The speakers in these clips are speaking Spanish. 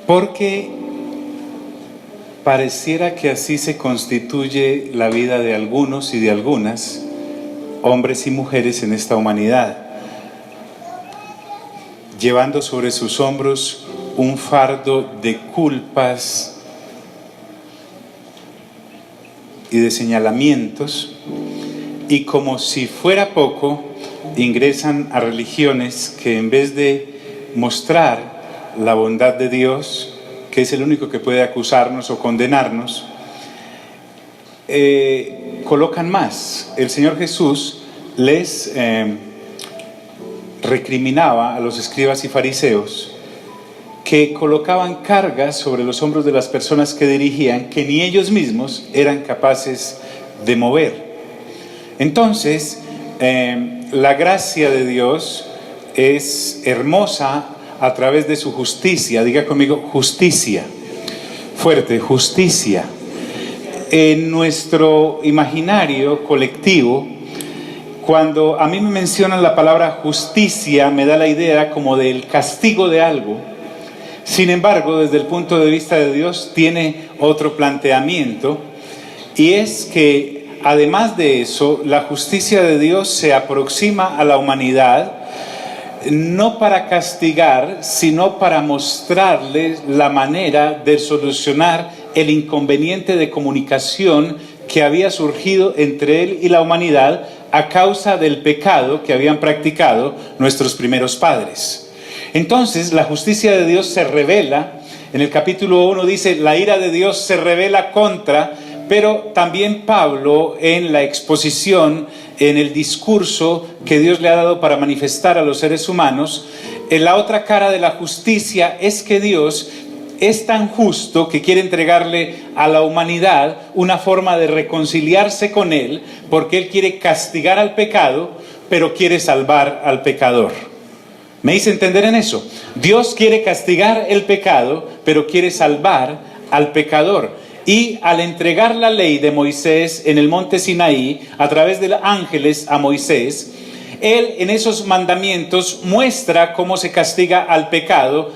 Porque pareciera que así se constituye la vida de algunos y de algunas, hombres y mujeres en esta humanidad, llevando sobre sus hombros un fardo de culpas y de señalamientos, y como si fuera poco, ingresan a religiones que en vez de mostrar la bondad de Dios, que es el único que puede acusarnos o condenarnos, colocan más. El Señor Jesús les recriminaba a los escribas y fariseos que colocaban cargas sobre los hombros de las personas que dirigían que ni ellos mismos eran capaces de mover. Entonces, la gracia de Dios es hermosa a través de su justicia. Diga conmigo, justicia. Fuerte, justicia. En nuestro imaginario colectivo, cuando a mí me mencionan la palabra justicia, me da la idea como del castigo de algo. Sin embargo, desde el punto de vista de Dios, tiene otro planteamiento, y es que, además de eso, la justicia de Dios se aproxima a la humanidad, no para castigar, sino para mostrarles la manera de solucionar el inconveniente de comunicación que había surgido entre Él y la humanidad a causa del pecado que habían practicado nuestros primeros padres. Entonces, la justicia de Dios se revela. En el capítulo 1 dice, la ira de Dios se revela contra, pero también Pablo en la exposición, en el discurso que Dios le ha dado para manifestar a los seres humanos, en la otra cara de la justicia es que Dios es tan justo que quiere entregarle a la humanidad una forma de reconciliarse con Él, porque Él quiere castigar al pecado, pero quiere salvar al pecador. ¿Me hice entender en eso? Dios quiere castigar el pecado, pero quiere salvar al pecador. Y al entregar la ley de Moisés en el monte Sinaí, a través de los ángeles a Moisés, Él en esos mandamientos muestra cómo se castiga al pecado.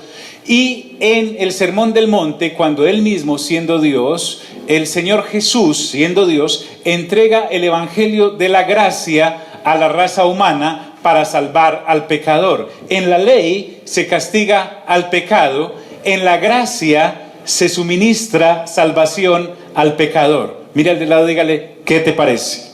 Y en el Sermón del Monte, cuando Él mismo, siendo Dios, el Señor Jesús, siendo Dios, entrega el Evangelio de la gracia a la raza humana para salvar al pecador. En la ley se castiga al pecado, en la gracia se suministra salvación al pecador. Mira al de lado, dígale, ¿qué te parece?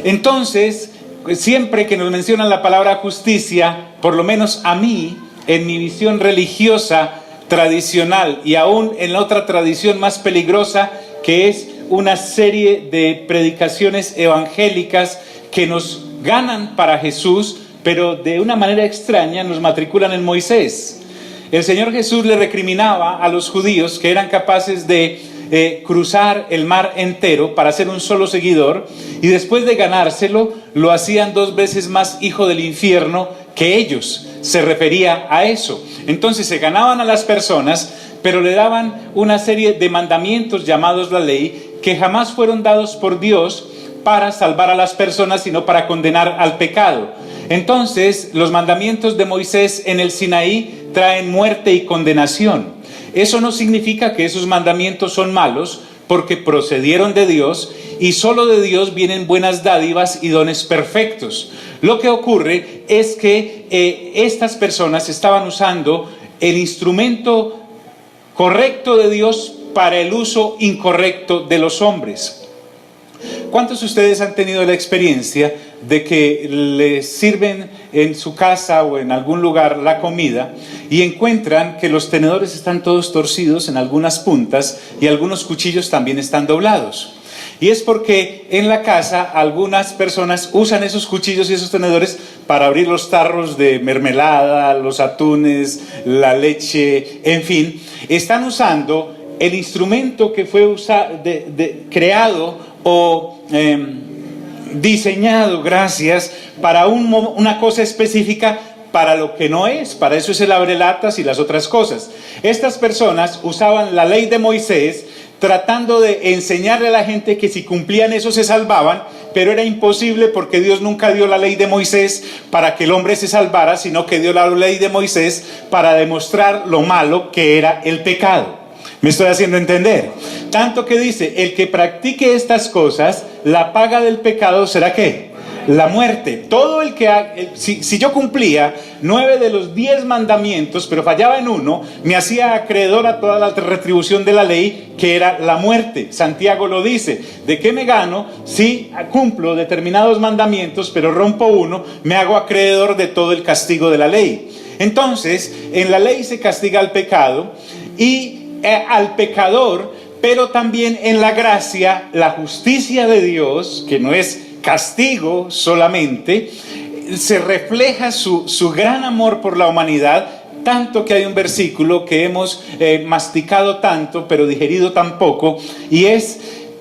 Entonces, siempre que nos mencionan la palabra justicia, por lo menos a mí, en mi visión religiosa tradicional y aún en la otra tradición más peligrosa, que es una serie de predicaciones evangélicas que nos ganan para Jesús, pero de una manera extraña nos matriculan en Moisés. El Señor Jesús le recriminaba a los judíos que eran capaces de cruzar el mar entero para ser un solo seguidor, y después de ganárselo lo hacían 2 veces más hijo del infierno que ellos. Se refería a eso. Entonces se ganaban a las personas, pero le daban una serie de mandamientos llamados la ley, que jamás fueron dados por Dios para salvar a las personas, sino para condenar al pecado. Entonces, los mandamientos de Moisés en el Sinaí traen muerte y condenación. Eso no significa que esos mandamientos son malos, porque procedieron de Dios, y solo de Dios vienen buenas dádivas y dones perfectos. Lo que ocurre es que estas personas estaban usando el instrumento correcto de Dios para el uso incorrecto de los hombres. ¿Cuántos de ustedes han tenido la experiencia de que les sirven en su casa o en algún lugar la comida y encuentran que los tenedores están todos torcidos en algunas puntas y algunos cuchillos también están doblados? Y es porque en la casa algunas personas usan esos cuchillos y esos tenedores para abrir los tarros de mermelada, los atunes, la leche, en fin. Están usando el instrumento que fue creado o diseñado, gracias, para una cosa específica, para lo que no es. Para eso es el abrelatas y las otras cosas. Estas personas usaban la ley de Moisés tratando de enseñarle a la gente que si cumplían eso se salvaban, pero era imposible porque Dios nunca dio la ley de Moisés para que el hombre se salvara, sino que dio la ley de Moisés para demostrar lo malo que era el pecado. ¿Me estoy haciendo entender? Tanto que dice, el que practique estas cosas, la paga del pecado será ¿qué? La muerte. Todo el que si yo cumplía 9 de los 10 mandamientos, pero fallaba en uno, me hacía acreedor a toda la retribución de la ley, que era la muerte. Santiago lo dice: ¿de qué me gano si cumplo determinados mandamientos, pero rompo uno? Me hago acreedor de todo el castigo de la ley. Entonces, en la ley se castiga al pecado y al pecador, pero también en la gracia, la justicia de Dios, que no es castigo solamente, se refleja su gran amor por la humanidad, tanto que hay un versículo que hemos masticado tanto, pero digerido tan poco, y es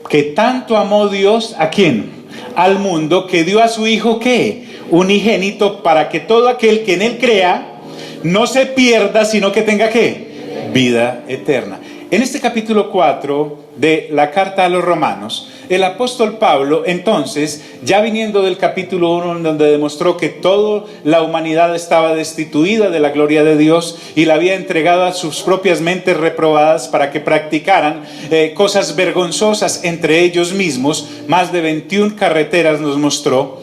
que tanto amó Dios, ¿a quién? Al mundo, que dio a su Hijo, ¿qué? Unigénito, para que todo aquel que en Él crea, no se pierda, sino que tenga, ¿qué? Vida eterna. En este capítulo 4 de la carta a los Romanos, el apóstol Pablo, entonces, ya viniendo del capítulo 1, donde demostró que toda la humanidad estaba destituida de la gloria de Dios y la había entregado a sus propias mentes reprobadas para que practicaran cosas vergonzosas entre ellos mismos, más de 21 carreteras nos mostró.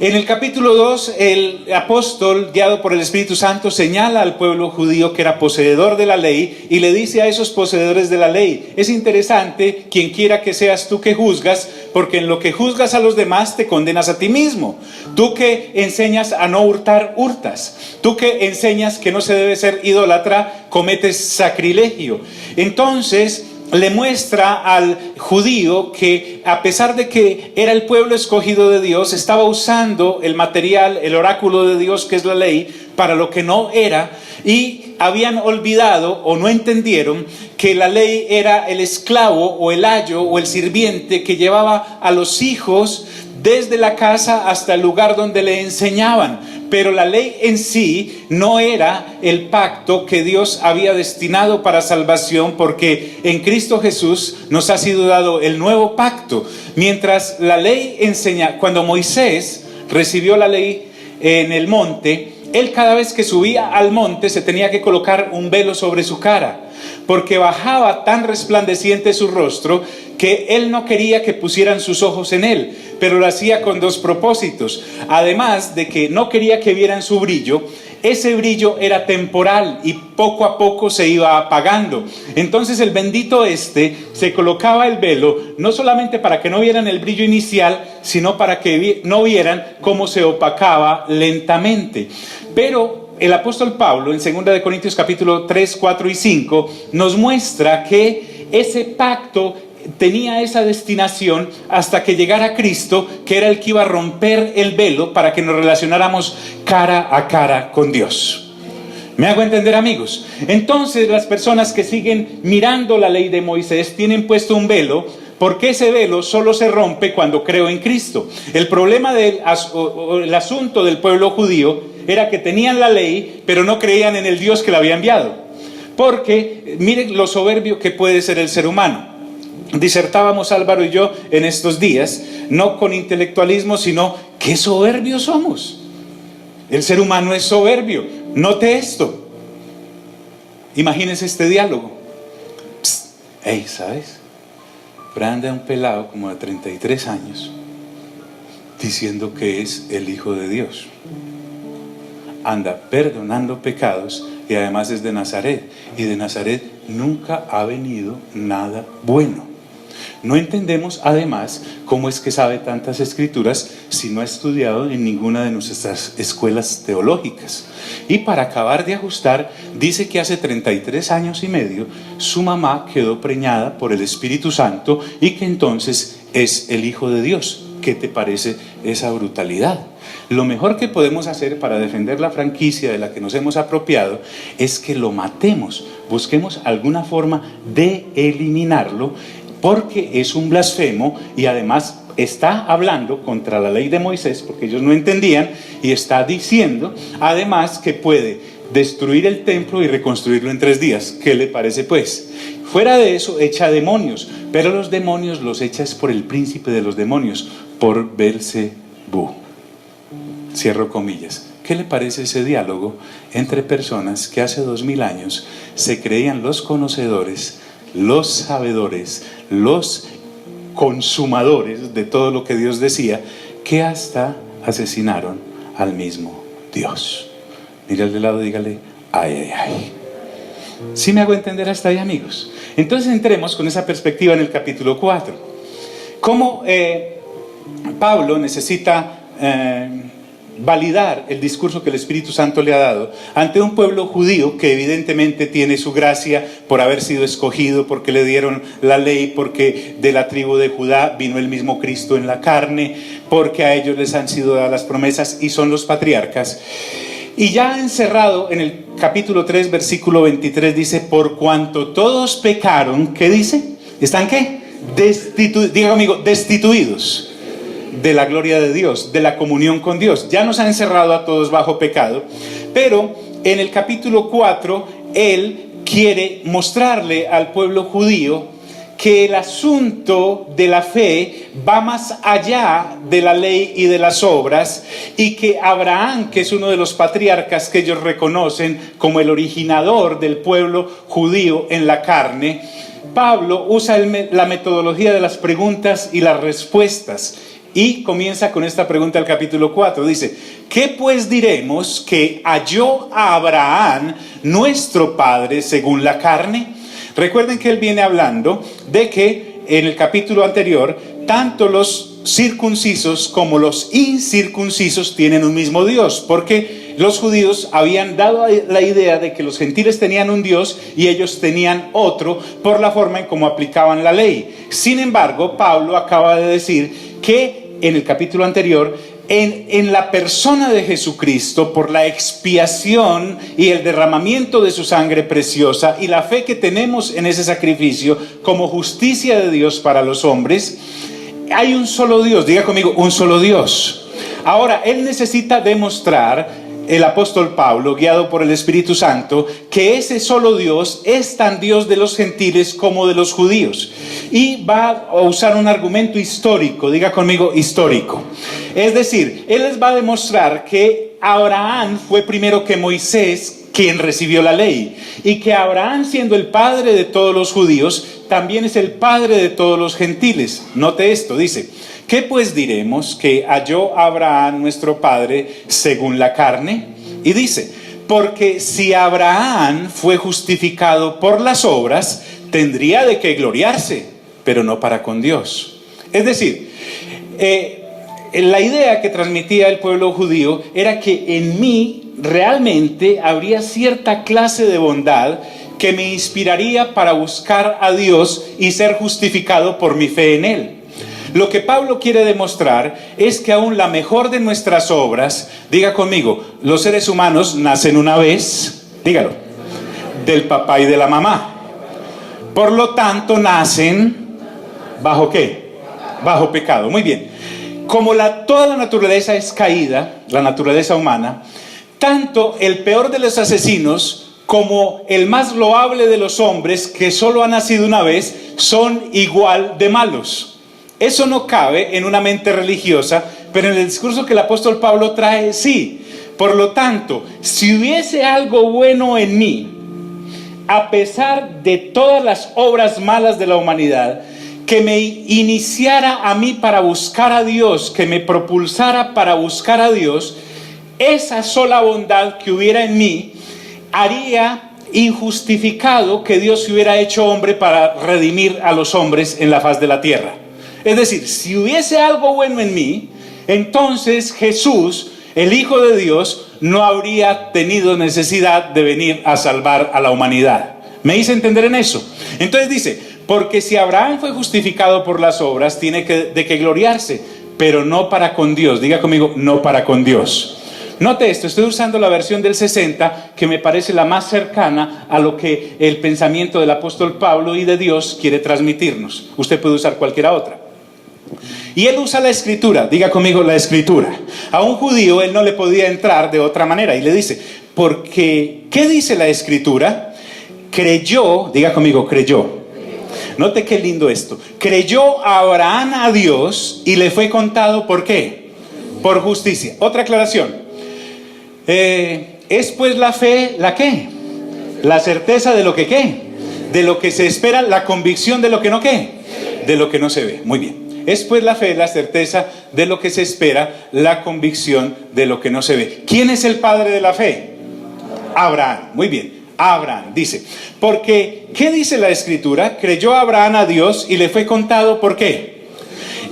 En el capítulo 2, el apóstol, guiado por el Espíritu Santo, señala al pueblo judío que era poseedor de la ley y le dice a esos poseedores de la ley: es interesante, quien quiera que seas tú que juzgas, porque en lo que juzgas a los demás te condenas a ti mismo. Tú que enseñas a no hurtar, hurtas. Tú que enseñas que no se debe ser idólatra, cometes sacrilegio. Entonces le muestra al judío que, a pesar de que era el pueblo escogido de Dios, estaba usando el material, el oráculo de Dios, que es la ley, para lo que no era, y habían olvidado o no entendieron que la ley era el esclavo o el ayo o el sirviente que llevaba a los hijos desde la casa hasta el lugar donde le enseñaban. Pero la ley en sí no era el pacto que Dios había destinado para salvación, porque en Cristo Jesús nos ha sido dado el nuevo pacto. Mientras la ley enseña, cuando Moisés recibió la ley en el monte, él cada vez que subía al monte se tenía que colocar un velo sobre su cara, porque bajaba tan resplandeciente su rostro que él no quería que pusieran sus ojos en él, pero lo hacía con dos propósitos. Además de que no quería que vieran su brillo, ese brillo era temporal y poco a poco se iba apagando. Entonces el bendito se colocaba el velo no solamente para que no vieran el brillo inicial, sino para que no vieran cómo se opacaba lentamente. Pero el apóstol Pablo, en 2 Corintios capítulo 3, 4 y 5, nos muestra que ese pacto tenía esa destinación hasta que llegara Cristo, que era el que iba a romper el velo para que nos relacionáramos cara a cara con Dios. ¿Me hago entender, amigos? Entonces las personas que siguen mirando la ley de Moisés tienen puesto un velo, porque ese velo solo se rompe cuando creo en Cristo. El problema el asunto del pueblo judío era que tenían la ley, pero no creían en el Dios que la había enviado. Porque miren lo soberbio que puede ser el ser humano. Disertábamos Álvaro y yo en estos días, no con intelectualismo, sino qué soberbios somos. El ser humano es soberbio. Note esto. Imagínense este diálogo. Hey, ¿sabes? Pero anda un pelado como de 33 años diciendo que es el Hijo de Dios. Anda perdonando pecados y además es de Nazaret. Y de Nazaret nunca ha venido nada bueno. No entendemos además cómo es que sabe tantas escrituras si no ha estudiado en ninguna de nuestras escuelas teológicas. Y para acabar de ajustar, dice que hace 33 años y medio su mamá quedó preñada por el Espíritu Santo y que entonces es el Hijo de Dios. ¿Qué te parece esa brutalidad? Lo mejor que podemos hacer para defender la franquicia de la que nos hemos apropiado es que lo matemos, busquemos alguna forma de eliminarlo, porque es un blasfemo y además está hablando contra la ley de Moisés, porque ellos no entendían, y está diciendo además que puede destruir el templo y reconstruirlo en 3 días. ¿Qué le parece pues? Fuera de eso, echa demonios, pero los demonios los echas por el príncipe de los demonios, por Belzebú. Cierro comillas. ¿Qué le parece ese diálogo entre personas que hace 2000 años se creían los conocedores, los sabedores, los consumadores de todo lo que Dios decía, que hasta asesinaron al mismo Dios? Mira al de lado y dígale, ay, ay, ay. ¿Sí me hago entender hasta ahí, amigos? Entonces entremos con esa perspectiva en el capítulo 4. ¿Cómo Pablo necesita validar el discurso que el Espíritu Santo le ha dado ante un pueblo judío que evidentemente tiene su gracia por haber sido escogido, porque le dieron la ley, porque de la tribu de Judá vino el mismo Cristo en la carne, porque a ellos les han sido dadas las promesas y son los patriarcas? Y ya encerrado en el capítulo 3, versículo 23, dice, por cuanto todos pecaron, ¿qué dice? ¿Están qué? Diga conmigo, destituidos de la gloria de Dios, de la comunión con Dios. Ya nos ha encerrado a todos bajo pecado, pero en el capítulo 4, él quiere mostrarle al pueblo judío que el asunto de la fe va más allá de la ley y de las obras, y que Abraham, que es uno de los patriarcas que ellos reconocen como el originador del pueblo judío en la carne, Pablo usa la metodología de las preguntas y las respuestas, y comienza con esta pregunta al capítulo 4. Dice, ¿qué pues diremos que halló a Abraham, nuestro padre, según la carne? Recuerden que él viene hablando de que en el capítulo anterior, tanto los circuncisos como los incircuncisos tienen un mismo Dios, porque los judíos habían dado la idea de que los gentiles tenían un Dios y ellos tenían otro por la forma en cómo aplicaban la ley. Sin embargo, Pablo acaba de decir que en el capítulo anterior, en la persona de Jesucristo, por la expiación y el derramamiento de su sangre preciosa y la fe que tenemos en ese sacrificio como justicia de Dios para los hombres, hay un solo Dios. Diga conmigo, un solo Dios. Ahora, él necesita demostrar, el apóstol Pablo, guiado por el Espíritu Santo, que ese solo Dios es tan Dios de los gentiles como de los judíos. Y va a usar un argumento histórico, diga conmigo, histórico. Es decir, él les va a demostrar que Abraham fue primero que Moisés quien recibió la ley, y que Abraham, siendo el padre de todos los judíos, también es el padre de todos los gentiles. Note esto, dice, ¿qué pues diremos que halló Abraham nuestro padre según la carne? Y dice, porque si Abraham fue justificado por las obras, tendría de qué gloriarse, pero no para con Dios. Es decir, la idea que transmitía el pueblo judío era que en mí realmente habría cierta clase de bondad que me inspiraría para buscar a Dios y ser justificado por mi fe en Él. Lo que Pablo quiere demostrar es que aún la mejor de nuestras obras, diga conmigo, los seres humanos nacen una vez, dígalo, del papá y de la mamá. Por lo tanto, nacen ¿bajo qué? Bajo pecado. Muy bien. Como toda la naturaleza es caída, la naturaleza humana, tanto el peor de los asesinos como el más loable de los hombres, que solo ha nacido una vez, son igual de malos. Eso no cabe en una mente religiosa, pero en el discurso que el apóstol Pablo trae, sí. Por lo tanto, si hubiese algo bueno en mí, a pesar de todas las obras malas de la humanidad, que me iniciara a mí para buscar a Dios, que me propulsara para buscar a Dios, esa sola bondad que hubiera en mí haría injustificado que Dios se hubiera hecho hombre para redimir a los hombres en la faz de la tierra. Es decir, si hubiese algo bueno en mí, entonces Jesús, el Hijo de Dios, no habría tenido necesidad de venir a salvar a la humanidad. ¿Me hice entender en eso? Entonces dice, porque si Abraham fue justificado por las obras, tiene de qué gloriarse, pero no para con Dios. Diga conmigo, no para con Dios. Note esto, estoy usando la versión del 60, que me parece la más cercana a lo que el pensamiento del apóstol Pablo y de Dios quiere transmitirnos. Usted puede usar cualquiera otra. Y él usa la escritura, diga conmigo la escritura. A un judío él no le podía entrar de otra manera y le dice, Porque, ¿qué dice la Escritura? Creyó, diga conmigo, creyó. Note qué lindo esto. Creyó Abraham a Dios y le fue contado, ¿por qué? Por justicia. Otra aclaración. ¿Es pues la fe la qué? La certeza de lo que qué. De lo que se espera, la convicción de lo que no qué. De lo que no se ve. Muy bien. Es pues la fe, la certeza de lo que se espera, la convicción de lo que no se ve. ¿Quién es el padre de la fe? Abraham. Muy bien. Abraham dice, porque, ¿qué dice la Escritura? Creyó Abraham a Dios y le fue contado, ¿por qué?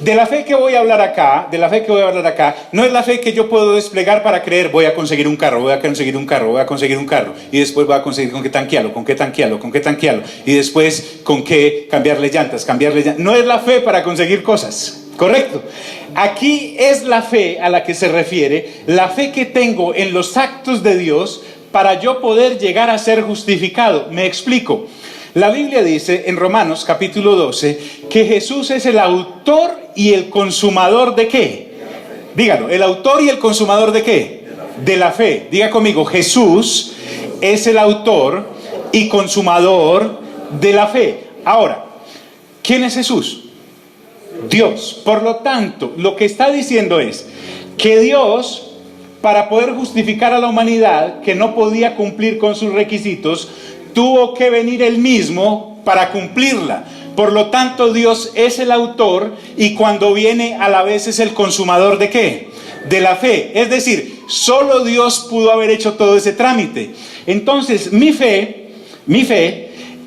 De la fe que voy a hablar acá, no es la fe que yo puedo desplegar para creer, voy a conseguir un carro, y después voy a conseguir con qué tanquearlo, y después con qué cambiarle llantas. No es la fe para conseguir cosas, ¿correcto? Aquí es la fe a la que se refiere, la fe que tengo en los actos de Dios para yo poder llegar a ser justificado. Me explico. La Biblia dice en Romanos capítulo 12 que Jesús es el autor y el consumador ¿de qué? Dígalo, el autor y el consumador ¿de qué? De la fe. Diga conmigo, Jesús es el autor y consumador de la fe. Ahora, ¿quién es Jesús? Dios. Por lo tanto, lo que está diciendo es que Dios, para poder justificar a la humanidad que no podía cumplir con sus requisitos, tuvo que venir Él mismo para cumplirla. Por lo tanto, Dios es el autor y cuando viene a la vez es el consumador ¿de qué? De la fe. Es decir, solo Dios pudo haber hecho todo ese trámite. Entonces, mi fe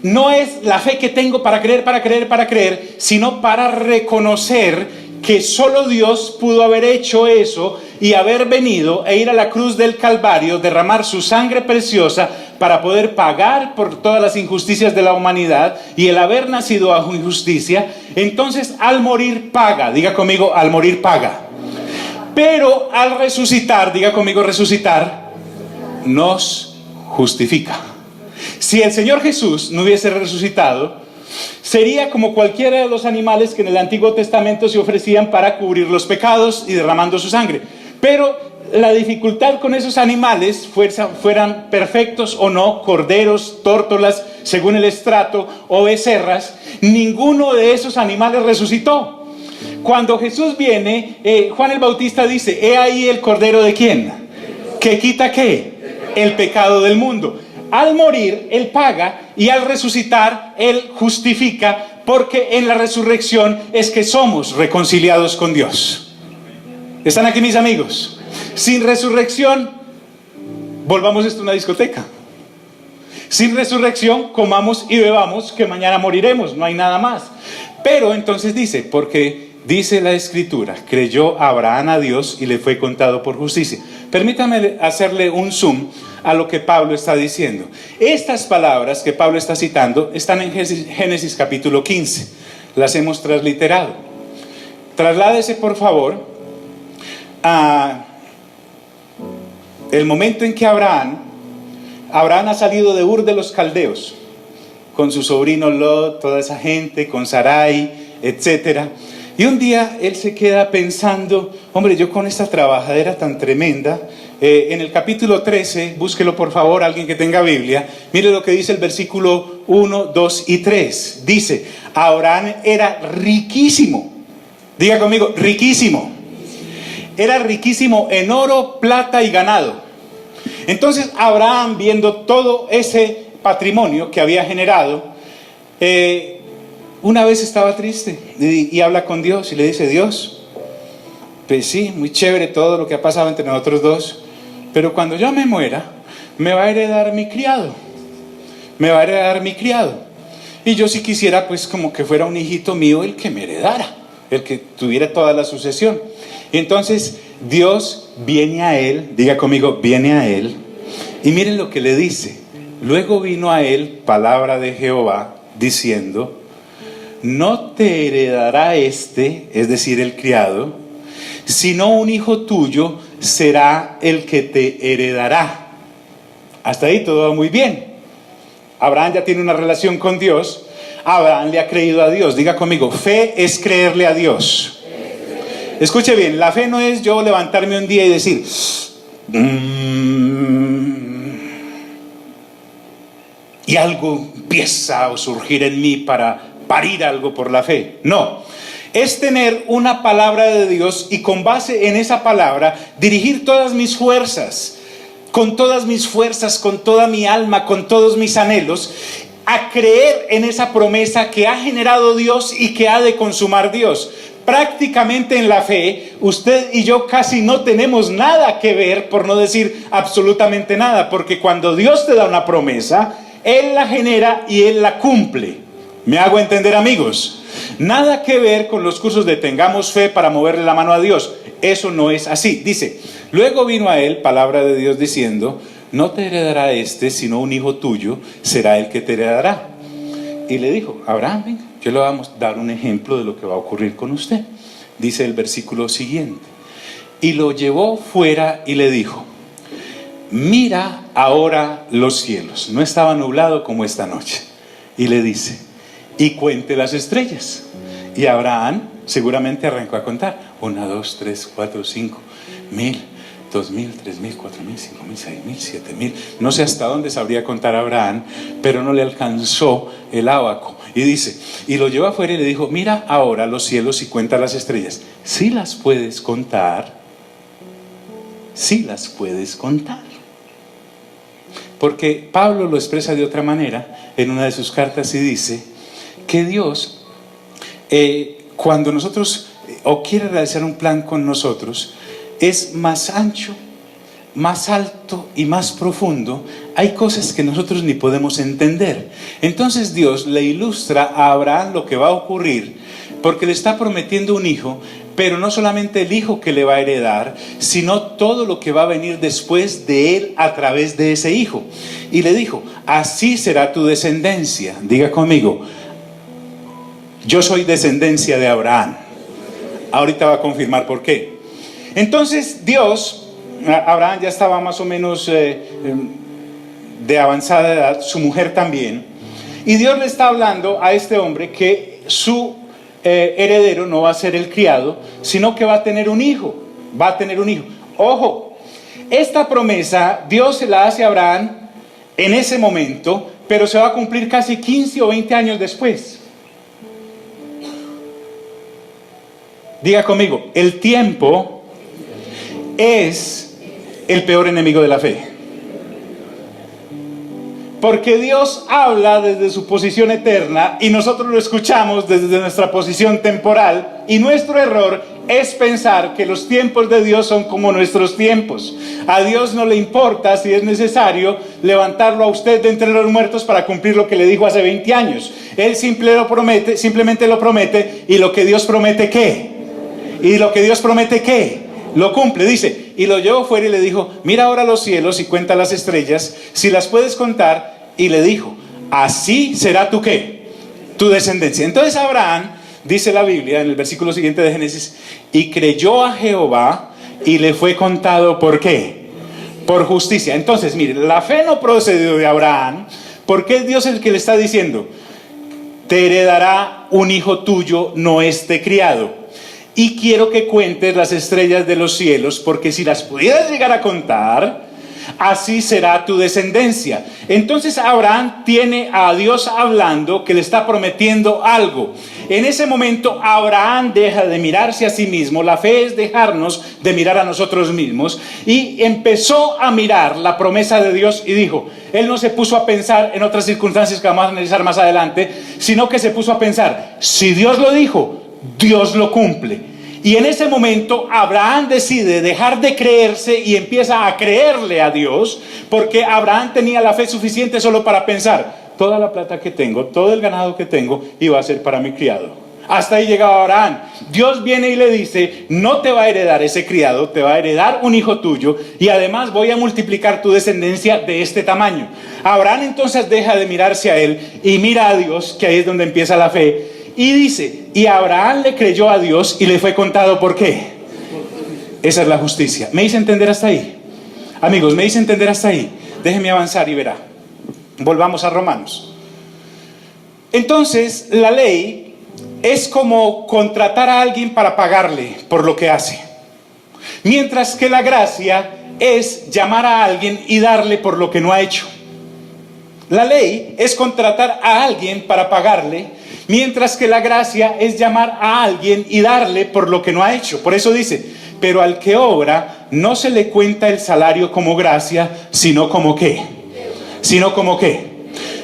no es la fe que tengo para creer, sino para reconocer que solo Dios pudo haber hecho eso y haber venido e ir a la cruz del Calvario, derramar su sangre preciosa para poder pagar por todas las injusticias de la humanidad, y el haber nacido bajo injusticia, entonces al morir paga. Diga conmigo, al morir paga. Pero al resucitar, diga conmigo, resucitar, nos justifica. Si el Señor Jesús no hubiese resucitado, sería como cualquiera de los animales que en el Antiguo Testamento se ofrecían para cubrir los pecados y derramando su sangre. Pero la dificultad con esos animales, fueran perfectos o no, corderos, tórtolas, según el estrato, o becerras, ninguno de esos animales resucitó. Cuando Jesús viene, Juan el Bautista dice, he ahí el cordero de ¿quién? ¿Que quita qué? El pecado del mundo. Al morir, Él paga, y al resucitar, Él justifica, porque en la resurrección es que somos reconciliados con Dios. ¿Están aquí mis amigos? Sin resurrección, volvamos esto a una discoteca. Sin resurrección, comamos y bebamos, que mañana moriremos, no hay nada más. Pero entonces dice, porque dice la Escritura, creyó Abraham a Dios y le fue contado por justicia. Permítame hacerle un zoom a lo que Pablo está diciendo. Estas palabras que Pablo está citando están en Génesis capítulo 15. Las hemos transliterado. Trasládese por favor a el momento en que Abraham ha salido de Ur de los Caldeos con su sobrino Lot, toda esa gente, con Sarai, etcétera. Y un día él se queda pensando, hombre, yo con esta trabajadera tan tremenda. En el capítulo 13, búsquelo por favor, alguien que tenga Biblia, mire lo que dice el versículo 1, 2 y 3. Dice, Abraham era riquísimo. Diga conmigo, riquísimo. Era riquísimo en oro, plata y ganado. Entonces Abraham, viendo todo ese patrimonio que había generado, una vez estaba triste y habla con Dios y le dice, Dios, pues sí, muy chévere todo lo que ha pasado entre nosotros dos, pero cuando yo me muera, me va a heredar mi criado. Y yo sí quisiera pues como que fuera un hijito mío el que me heredara, el que tuviera toda la sucesión. Y entonces Dios viene a él, diga conmigo, viene a él, y miren lo que le dice. Luego vino a él palabra de Jehová diciendo, no te heredará es decir, el criado, sino un hijo tuyo será el que te heredará. Hasta ahí todo va muy bien. Abraham ya tiene una relación con Dios. Abraham le ha creído a Dios. Diga conmigo, fe es creerle a Dios. Escuche bien, la fe no es yo levantarme un día y decir, y algo empieza a surgir en mí para parir algo por la fe. No, es tener una palabra de Dios y con base en esa palabra dirigir todas mis fuerzas, con todas mis fuerzas, con toda mi alma, con todos mis anhelos, a creer en esa promesa que ha generado Dios y que ha de consumar Dios. Prácticamente en la fe, usted y yo casi no tenemos nada que ver, por no decir absolutamente nada, porque cuando Dios te da una promesa, Él la genera y Él la cumple. ¿Me hago entender, amigos? Nada que ver con los cursos de tengamos fe para moverle la mano a Dios. Eso no es así. Dice, luego vino a él palabra de Dios diciendo, no te heredará sino un hijo tuyo será el que te heredará. Y le dijo, Abraham, venga, yo le vamos a dar un ejemplo de lo que va a ocurrir con usted. Dice el versículo siguiente, y lo llevó fuera y le dijo, mira ahora los cielos, no estaba nublado como esta noche. Y le dice, y cuente las estrellas. Y Abraham seguramente arrancó a contar, 1, 2, 3, 4, 5, 1000, 2000, 3000, 4000, 5000, 6000, 7000. No sé hasta dónde sabría contar Abraham, pero no le alcanzó el ábaco. Y dice, y lo llevó afuera y le dijo, mira ahora los cielos y cuenta las estrellas. Si las puedes contar, si las puedes contar. Porque Pablo lo expresa de otra manera en una de sus cartas y dice que Dios, cuando nosotros, o quiere realizar un plan con nosotros, es más ancho, más alto y más profundo. Hay cosas que nosotros ni podemos entender. Entonces Dios le ilustra a Abraham lo que va a ocurrir, porque le está prometiendo un hijo, pero no solamente el hijo que le va a heredar, sino todo lo que va a venir después de él a través de ese hijo. Y le dijo, así será tu descendencia. Diga conmigo, yo soy descendencia de Abraham. Ahorita va a confirmar por qué. Entonces Dios, Abraham ya estaba más o menos de avanzada edad, su mujer también, y Dios le está hablando a este hombre que su heredero no va a ser el criado, sino que va a tener un hijo, va a tener un hijo. Ojo, esta promesa Dios se la hace a Abraham en ese momento, pero se va a cumplir casi 15 o 20 años después. Diga conmigo, el tiempo es el peor enemigo de la fe. Porque Dios habla desde su posición eterna y nosotros lo escuchamos desde nuestra posición temporal, y nuestro error es pensar que los tiempos de Dios son como nuestros tiempos. A Dios no le importa si es necesario levantarlo a usted de entre los muertos para cumplir lo que le dijo hace 20 años. Él simplemente lo promete, y lo que Dios promete, ¿qué? Y lo que Dios promete, ¿qué? Lo cumple. Dice, y lo llevó fuera y le dijo, mira ahora los cielos y cuenta las estrellas, si las puedes contar. Y le dijo, así será tu ¿qué? Tu descendencia. Entonces Abraham, dice la Biblia en el versículo siguiente de Génesis, y creyó a Jehová y le fue contado, ¿por qué? Por justicia. Entonces, mire, la fe no procedió de Abraham, porque es Dios el que le está diciendo, te heredará un hijo tuyo, no este criado. Y quiero que cuentes las estrellas de los cielos, porque si las pudieras llegar a contar, así será tu descendencia. Entonces Abraham tiene a Dios hablando, que le está prometiendo algo. En ese momento Abraham deja de mirarse a sí mismo. La fe es dejarnos de mirar a nosotros mismos, y empezó a mirar la promesa de Dios y dijo, él no se puso a pensar en otras circunstancias que vamos a analizar más adelante, sino que se puso a pensar, si Dios lo dijo, Dios lo cumple. Y en ese momento Abraham decide dejar de creerse y empieza a creerle a Dios, porque Abraham tenía la fe suficiente solo para pensar, toda la plata que tengo, todo el ganado que tengo iba a ser para mi criado. Hasta ahí llegaba Abraham. Dios viene y le dice, no te va a heredar ese criado, te va a heredar un hijo tuyo, y además voy a multiplicar tu descendencia de este tamaño. Abraham entonces deja de mirarse a él y mira a Dios, que ahí es donde empieza la fe. Y dice, y Abraham le creyó a Dios y le fue contado, ¿por qué? Esa es la justicia. ¿Me hice entender hasta ahí? Amigos, ¿me hice entender hasta ahí? Déjeme avanzar y verá. Volvamos a Romanos. Entonces, la ley es como contratar a alguien para pagarle por lo que hace. Mientras que la gracia es llamar a alguien y darle por lo que no ha hecho. La ley es contratar a alguien para pagarle, mientras que la gracia es llamar a alguien y darle por lo que no ha hecho. Por eso dice, pero al que obra no se le cuenta el salario como gracia, sino como ¿qué? Sino como ¿qué?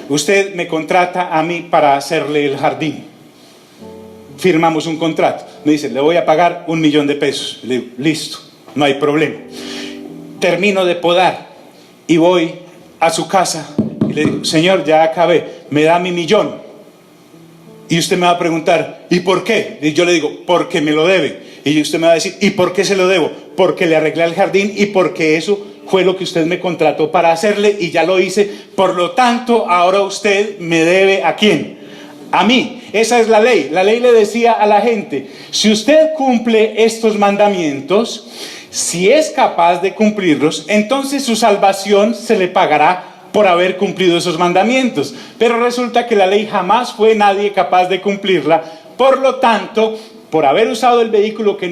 Usted me contrata a mí para hacerle el jardín. Firmamos un contrato. Me dice, le voy a pagar $1.000.000. Le digo, listo, no hay problema. Termino de podar y voy a su casa y le digo, señor, ya acabé, me da mi $1.000.000. Y usted me va a preguntar, ¿y por qué? Y yo le digo, porque me lo debe. Y usted me va a decir, ¿y por qué se lo debo? Porque le arreglé el jardín y porque eso fue lo que usted me contrató para hacerle y ya lo hice. Por lo tanto, ahora usted me debe ¿a quién? A mí. Esa es la ley. La ley le decía a la gente, si usted cumple estos mandamientos, si es capaz de cumplirlos, entonces su salvación se le pagará por haber cumplido esos mandamientos. Pero resulta que la ley jamás fue nadie capaz de cumplirla. Por lo tanto, por haber usado el vehículo que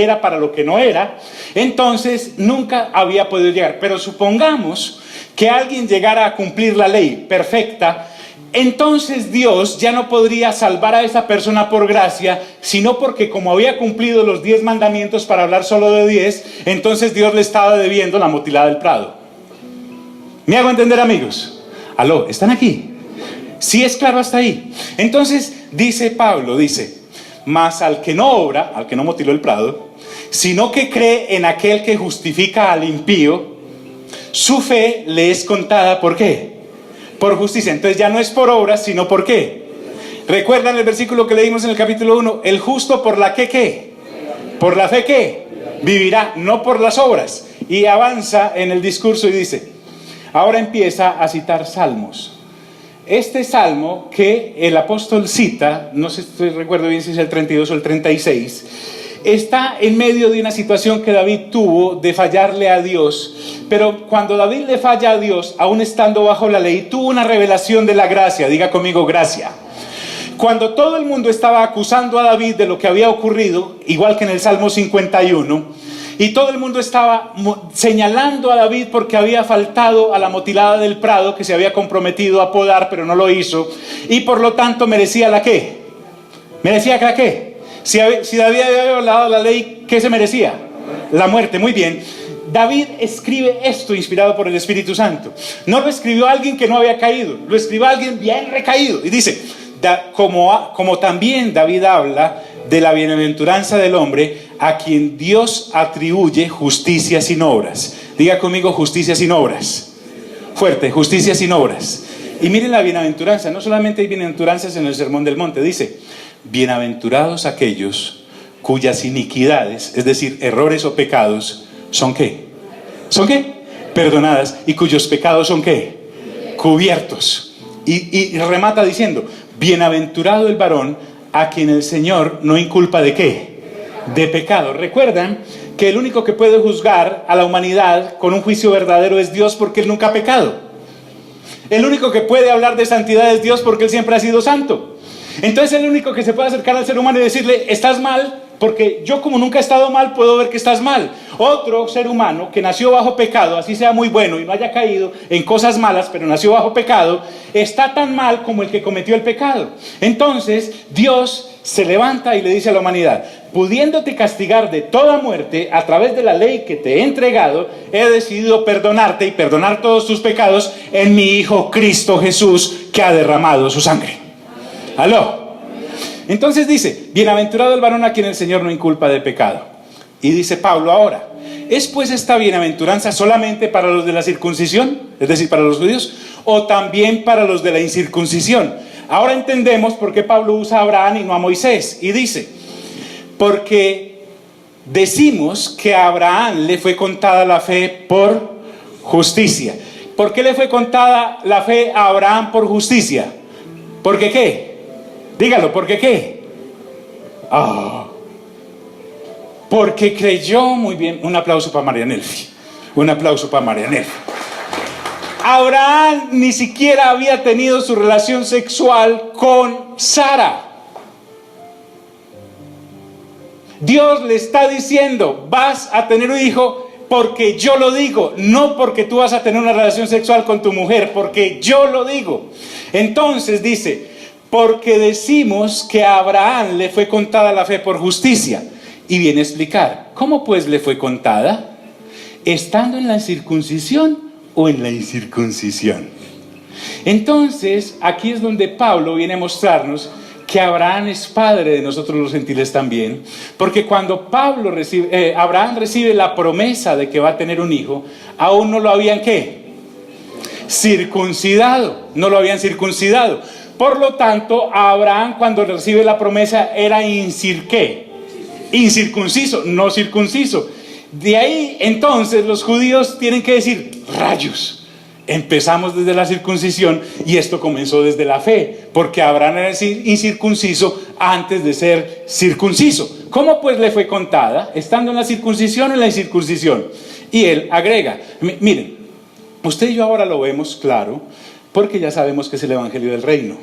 era para lo que no era, entonces nunca había podido llegar. Pero supongamos que alguien llegara a cumplir la ley perfecta, entonces Dios ya no podría salvar a esa persona por gracia, sino porque como había cumplido los 10 mandamientos para hablar solo de 10, entonces Dios le estaba debiendo la motilada del prado. ¿Me hago entender, amigos? ¿Aló? ¿Están aquí? Sí, es claro hasta ahí. Entonces dice Pablo, dice, mas al que no obra, al que no motiló el prado, sino que cree en aquel que justifica al impío, su fe le es contada, ¿por qué? Por justicia. Entonces ya no es por obras, sino ¿por qué? ¿Recuerdan el versículo que leímos en el capítulo 1? El justo por la que ¿qué? Por la fe ¿qué? Vivirá, no por las obras. Y avanza en el discurso y dice, ahora empieza a citar salmos. Este salmo que el apóstol cita, no sé si recuerdo bien si es el 32 o el 36, está en medio de una situación que David tuvo de fallarle a Dios. Pero cuando David le falla a Dios, aún estando bajo la ley, tuvo una revelación de la gracia. Diga conmigo, gracia. Cuando todo el mundo estaba acusando a David de lo que había ocurrido, igual que en el Salmo 51, y todo el mundo estaba señalando a David porque había faltado a la motilada del prado, que se había comprometido a podar, pero no lo hizo, y por lo tanto merecía la ¿qué? ¿Merecía la qué? Si David había violado la ley, ¿qué se merecía? La muerte. Muy bien. David escribe esto inspirado por el Espíritu Santo. No lo escribió alguien que no había caído, lo escribió alguien bien recaído. Y dice, como también David habla de la bienaventuranza del hombre a quien Dios atribuye justicia sin obras. Diga conmigo, justicia sin obras. Fuerte, justicia sin obras. Y miren la bienaventuranza, no solamente hay bienaventuranzas en el Sermón del Monte, dice, bienaventurados aquellos cuyas iniquidades, es decir, errores o pecados, ¿son qué? ¿Son qué? Perdonadas, y cuyos pecados son qué? Cubiertos. Y remata diciendo, bienaventurado el varón a quien el Señor no inculpa ¿de qué? De pecado. Recuerdan que el único que puede juzgar a la humanidad con un juicio verdadero es Dios, porque Él nunca ha pecado. El único que puede hablar de santidad es Dios, porque Él siempre ha sido santo. Entonces el único que se puede acercar al ser humano y decirle, estás mal, porque yo como nunca he estado mal, puedo ver que estás mal. Otro ser humano que nació bajo pecado, así sea muy bueno y no haya caído en cosas malas, pero nació bajo pecado, está tan mal como el que cometió el pecado. Entonces Dios se levanta y le dice a la humanidad, pudiéndote castigar de toda muerte a través de la ley que te he entregado, he decidido perdonarte y perdonar todos tus pecados en mi Hijo Cristo Jesús, que ha derramado su sangre. ¿Aló? Entonces dice, bienaventurado el varón a quien el Señor no inculpa de pecado. Y dice Pablo ahora, ¿es pues esta bienaventuranza solamente para los de la circuncisión? Es decir, para los judíos, o también para los de la incircuncisión. Ahora entendemos por qué Pablo usa a Abraham y no a Moisés. Y dice, porque decimos que a Abraham le fue contada la fe por justicia. ¿Por qué le fue contada la fe a Abraham por justicia? ¿Por qué qué? Dígalo, ¿por qué qué? Porque creyó. Muy bien, un aplauso para María Nelfi. Un aplauso para María Nelfi. Abraham ni siquiera había tenido su relación sexual con Sara. Dios le está diciendo, vas a tener un hijo porque yo lo digo, no porque tú vas a tener una relación sexual con tu mujer, porque yo lo digo. Entonces dice, porque decimos que a Abraham le fue contada la fe por justicia. Y viene a explicar, ¿cómo pues le fue contada? ¿Estando en la circuncisión o en la incircuncisión? Entonces, aquí es donde Pablo viene a mostrarnos que Abraham es padre de nosotros los gentiles también, porque cuando Abraham recibe la promesa de que va a tener un hijo, aún no lo habían ¿qué? Circuncidado, no lo habían circuncidado. Por lo tanto, Abraham cuando recibe la promesa era incircunciso, no circunciso. De ahí entonces los judíos tienen que decir, rayos. Empezamos desde la circuncisión y esto comenzó desde la fe, porque Abraham era incircunciso antes de ser circunciso. ¿Cómo pues le fue contada? ¿Estando en la circuncisión o en la incircuncisión? Y él agrega, miren, usted y yo ahora lo vemos claro, porque ya sabemos que es el Evangelio del Reino.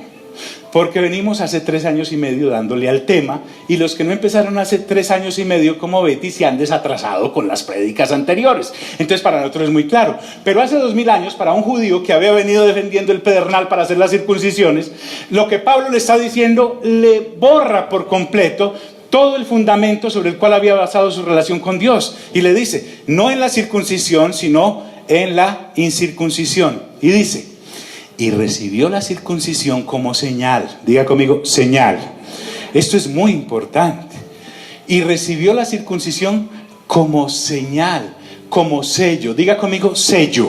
Porque venimos hace 3 años y medio dándole al tema, y los que no empezaron hace 3 años y medio como Betty se han desatrasado con las prédicas anteriores. Entonces para nosotros es muy claro. Pero hace 2000 años, para un judío que había venido defendiendo el pedernal para hacer las circuncisiones, lo que Pablo le está diciendo le borra por completo todo el fundamento sobre el cual había basado su relación con Dios. Y le dice, no en la circuncisión, sino en la incircuncisión. Y dice, y recibió la circuncisión como señal. Diga conmigo, señal. Esto es muy importante. Y recibió la circuncisión como señal, como sello. Diga conmigo, sello.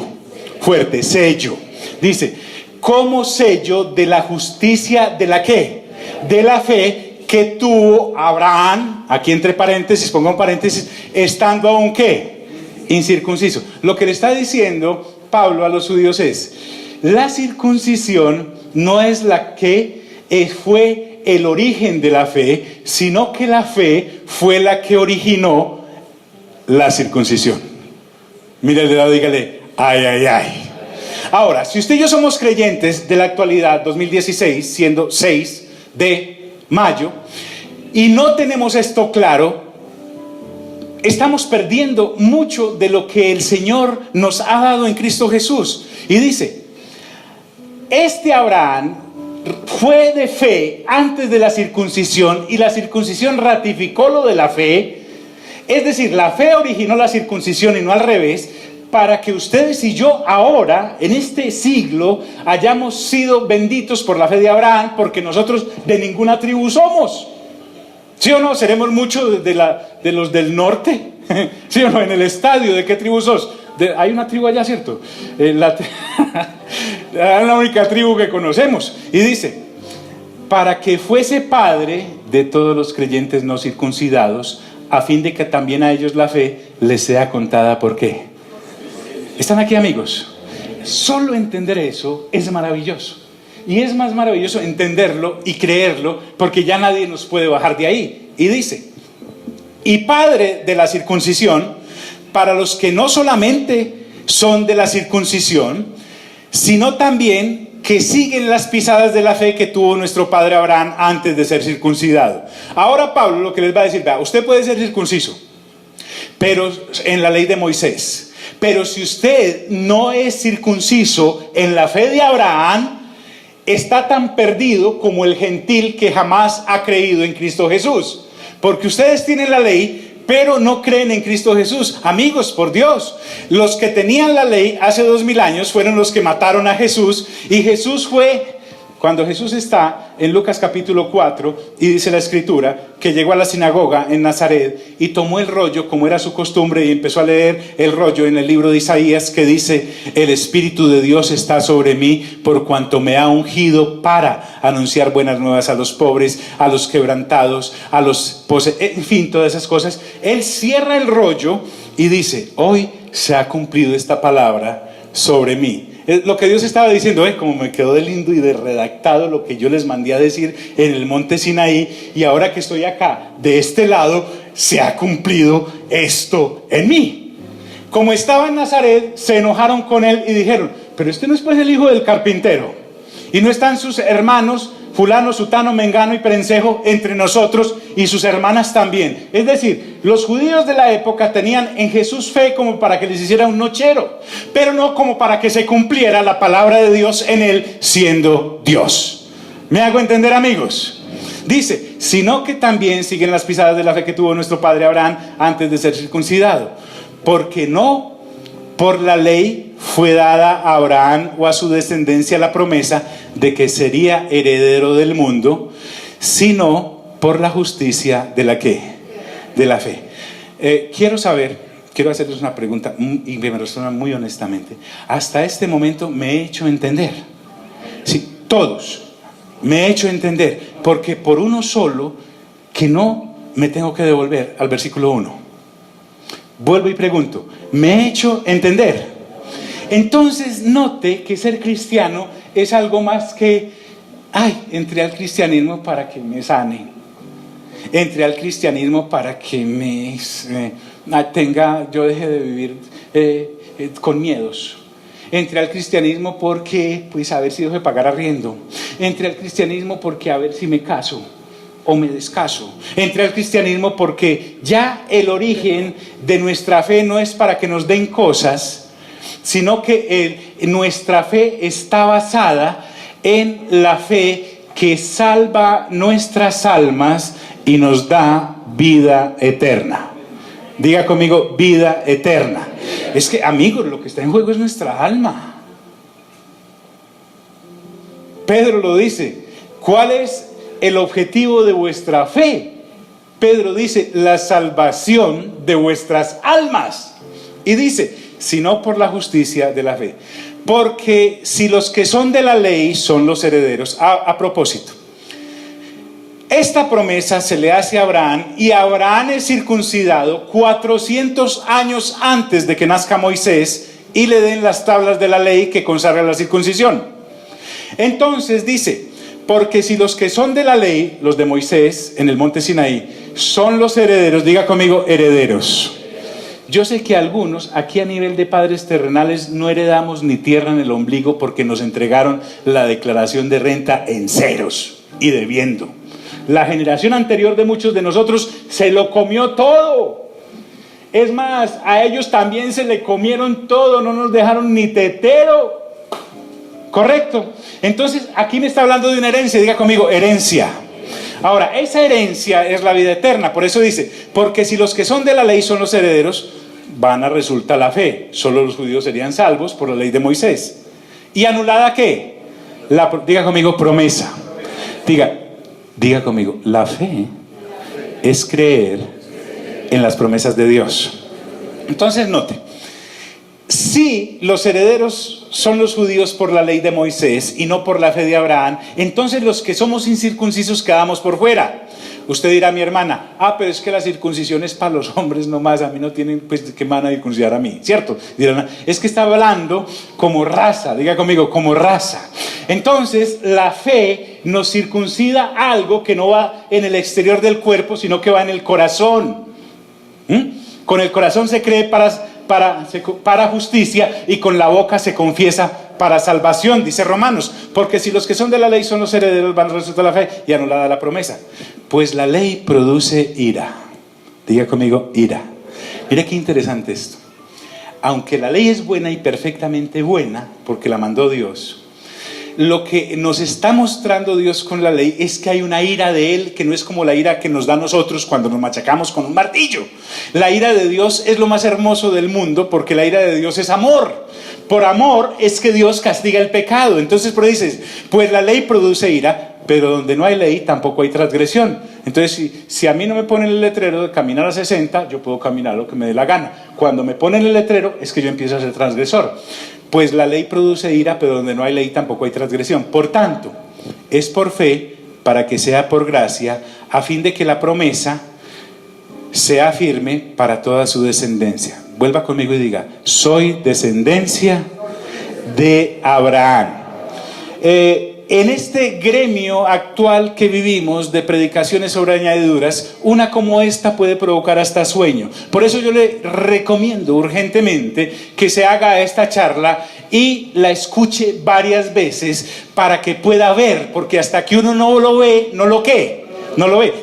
Fuerte, sello. Dice, como sello de la justicia, ¿de la qué? De la fe que tuvo Abraham, aquí entre paréntesis, pongo un paréntesis, estando aún ¿qué? Incircunciso. Lo que le está diciendo Pablo a los judíos es, la circuncisión no es la que fue el origen de la fe, sino que la fe fue la que originó la circuncisión. Mire al de lado, dígale, ay, ay, ay. Ahora, si usted y yo somos creyentes de la actualidad, 2016, siendo 6 de mayo, y no tenemos esto claro, estamos perdiendo mucho de lo que el Señor nos ha dado en Cristo Jesús. Y dice, este Abraham fue de fe antes de la circuncisión y la circuncisión ratificó lo de la fe. Es decir, la fe originó la circuncisión y no al revés, para que ustedes y yo ahora, en este siglo, hayamos sido benditos por la fe de Abraham, porque nosotros de ninguna tribu somos. ¿Sí o no? ¿Seremos muchos de los del norte? ¿Sí o no? En el estadio, ¿de qué tribu sos? Hay una tribu allá, ¿cierto? La única tribu que conocemos. Y dice, para que fuese padre de todos los creyentes no circuncidados, a fin de que también a ellos la fe les sea contada. ¿Por qué? ¿Están aquí, amigos? Solo entender eso es maravilloso. Y es más maravilloso entenderlo y creerlo, porque ya nadie nos puede bajar de ahí. Y dice, y padre de la circuncisión, para los que no solamente son de la circuncisión, sino también que siguen las pisadas de la fe que tuvo nuestro padre Abraham antes de ser circuncidado. Ahora Pablo lo que les va a decir, vea, usted puede ser circunciso, pero en la ley de Moisés. Pero si usted no es circunciso en la fe de Abraham, está tan perdido como el gentil que jamás ha creído en Cristo Jesús. Porque ustedes tienen la ley, pero no creen en Cristo Jesús. Amigos, por Dios, los que tenían la ley hace 2000 años fueron los que mataron a Jesús. Y Jesús fue, cuando Jesús está en Lucas capítulo 4, y dice la escritura, que llegó a la sinagoga en Nazaret y tomó el rollo como era su costumbre y empezó a leer el rollo en el libro de Isaías que dice, el Espíritu de Dios está sobre mí por cuanto me ha ungido para anunciar buenas nuevas a los pobres, a los quebrantados, a los en fin, todas esas cosas. Él cierra el rollo y dice, hoy se ha cumplido esta palabra sobre mí. Lo que Dios estaba diciendo, como me quedó de lindo y de redactado lo que yo les mandé a decir en el monte Sinaí, y ahora que estoy acá, de este lado, se ha cumplido esto en mí. Como estaba en Nazaret, se enojaron con él y dijeron, pero este no es pues el hijo del carpintero. Y no están sus hermanos, fulano, sutano, mengano y perencejo entre nosotros y sus hermanas también. Es decir, los judíos de la época tenían en Jesús fe como para que les hiciera un nochero, pero no como para que se cumpliera la palabra de Dios en él siendo Dios. ¿Me hago entender, amigos? Dice, sino que también siguen las pisadas de la fe que tuvo nuestro padre Abraham antes de ser circuncidado, porque no por la ley fue dada a Abraham o a su descendencia la promesa de que sería heredero del mundo, sino por la justicia de la ¿qué? De la fe. Quiero hacerles una pregunta y me respondan muy honestamente. Hasta este momento me he hecho entender. Sí, todos. Me he hecho entender, porque por uno solo que no me tengo que devolver al versículo 1. Vuelvo y pregunto, ¿me he hecho entender? Entonces note que ser cristiano es algo más que, entré al cristianismo para que me sane. Entré al cristianismo para que yo deje de vivir con miedos. Entré al cristianismo porque, a ver si dejo de pagar arriendo. Entré al cristianismo porque a ver si me caso o me descaso. Entré al cristianismo porque ya el origen de nuestra fe no es para que nos den cosas, sino que nuestra fe está basada en la fe que salva nuestras almas y nos da vida eterna. Diga conmigo, vida eterna. Es que, amigos, lo que está en juego es nuestra alma. Pedro lo dice. ¿Cuál es el objetivo de vuestra fe? Pedro dice, la salvación de vuestras almas. Y dice, sino por la justicia de la fe. Porque si los que son de la ley son los herederos. A propósito, esta promesa se le hace a Abraham, y Abraham es circuncidado 400 años antes de que nazca Moisés y le den las tablas de la ley que consagran la circuncisión. Entonces dice, porque si los que son de la ley, los de Moisés en el monte Sinaí, son los herederos, diga conmigo, herederos. Yo sé que algunos aquí a nivel de padres terrenales no heredamos ni tierra en el ombligo porque nos entregaron la declaración de renta en ceros y debiendo. La generación anterior de muchos de nosotros se lo comió todo. Es más, a ellos también se le comieron todo, no nos dejaron ni tetero. ¿Correcto? Entonces, aquí me está hablando de una herencia, diga conmigo, herencia. Ahora, esa herencia es la vida eterna, por eso dice, porque si los que son de la ley son los herederos, vana resulta la fe. Solo los judíos serían salvos por la ley de Moisés. ¿Y anulada qué? Diga conmigo, promesa. Diga conmigo, la fe es creer en las promesas de Dios. Entonces note, si los herederos son los judíos por la ley de Moisés y no por la fe de Abraham, entonces los que somos incircuncisos quedamos por fuera. Usted dirá, mi hermana, pero es que la circuncisión es para los hombres nomás, a mí no tienen, ¿qué me van a circuncidar a mí? ¿Cierto? Dirán, es que está hablando como raza, diga conmigo, como raza. Entonces, la fe nos circuncida algo que no va en el exterior del cuerpo, sino que va en el corazón. Con el corazón se cree para justicia, y con la boca se confiesa para salvación, dice Romanos. Porque si los que son de la ley son los herederos, van a resultar la fe y anulada la promesa. Pues la ley produce ira. Diga conmigo, ira. Mira qué interesante esto. Aunque la ley es buena y perfectamente buena, porque la mandó Dios, lo que nos está mostrando Dios con la ley es que hay una ira de Él que no es como la ira que nos da a nosotros cuando nos machacamos con un martillo. La ira de Dios es lo más hermoso del mundo, porque la ira de Dios es amor. Por amor es que Dios castiga el pecado. Entonces, por ahí dices, pues la ley produce ira, pero donde no hay ley tampoco hay transgresión. Entonces, si a mí no me ponen el letrero de caminar a 60, yo puedo caminar lo que me dé la gana. Cuando me ponen el letrero es que yo empiezo a ser transgresor. Pues la ley produce ira, pero donde no hay ley tampoco hay transgresión. Por tanto, es por fe, para que sea por gracia, a fin de que la promesa sea firme para toda su descendencia. Vuelva conmigo y diga, soy descendencia de Abraham. en este gremio actual que vivimos de predicaciones sobre añadiduras, una como esta puede provocar hasta sueño. Por eso yo le recomiendo urgentemente que se haga esta charla y la escuche varias veces para que pueda ver, porque hasta que uno no lo ve, no lo ve.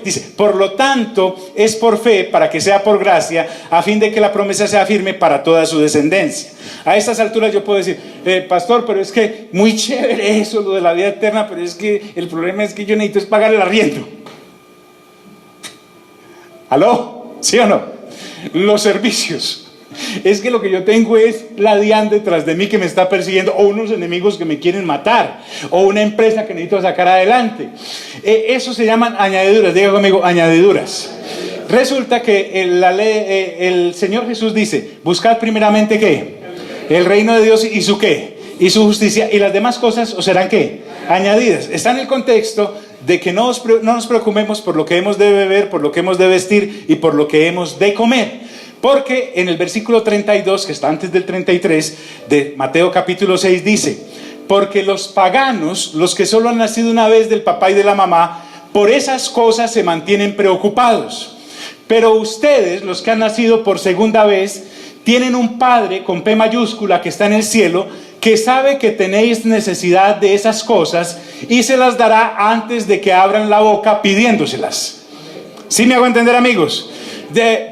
Dice, por lo tanto, es por fe para que sea por gracia, a fin de que la promesa sea firme para toda su descendencia. A estas alturas yo puedo decir, pastor, pero es que muy chévere eso, lo de la vida eterna, pero es que el problema es que yo necesito es pagar el arriendo. ¿Aló? ¿Sí o no? Los servicios. Es que lo que yo tengo es la DIAN detrás de mí que me está persiguiendo, o unos enemigos que me quieren matar, o una empresa que necesito sacar adelante. Eso se llaman añadiduras. Diga conmigo, añadiduras. Resulta que el Señor Jesús dice, buscad primeramente ¿qué? El reino de Dios y su ¿qué? Y su justicia, y las demás cosas os serán ¿qué? Añadidas. Está en el contexto de que no nos preocupemos por lo que hemos de beber, por lo que hemos de vestir y por lo que hemos de comer. Porque en el versículo 32, que está antes del 33, de Mateo capítulo 6, dice, porque los paganos, los que solo han nacido una vez del papá y de la mamá, por esas cosas se mantienen preocupados. Pero ustedes, los que han nacido por segunda vez, tienen un Padre con P mayúscula que está en el cielo, que sabe que tenéis necesidad de esas cosas y se las dará antes de que abran la boca pidiéndoselas. ¿Sí me hago entender, amigos?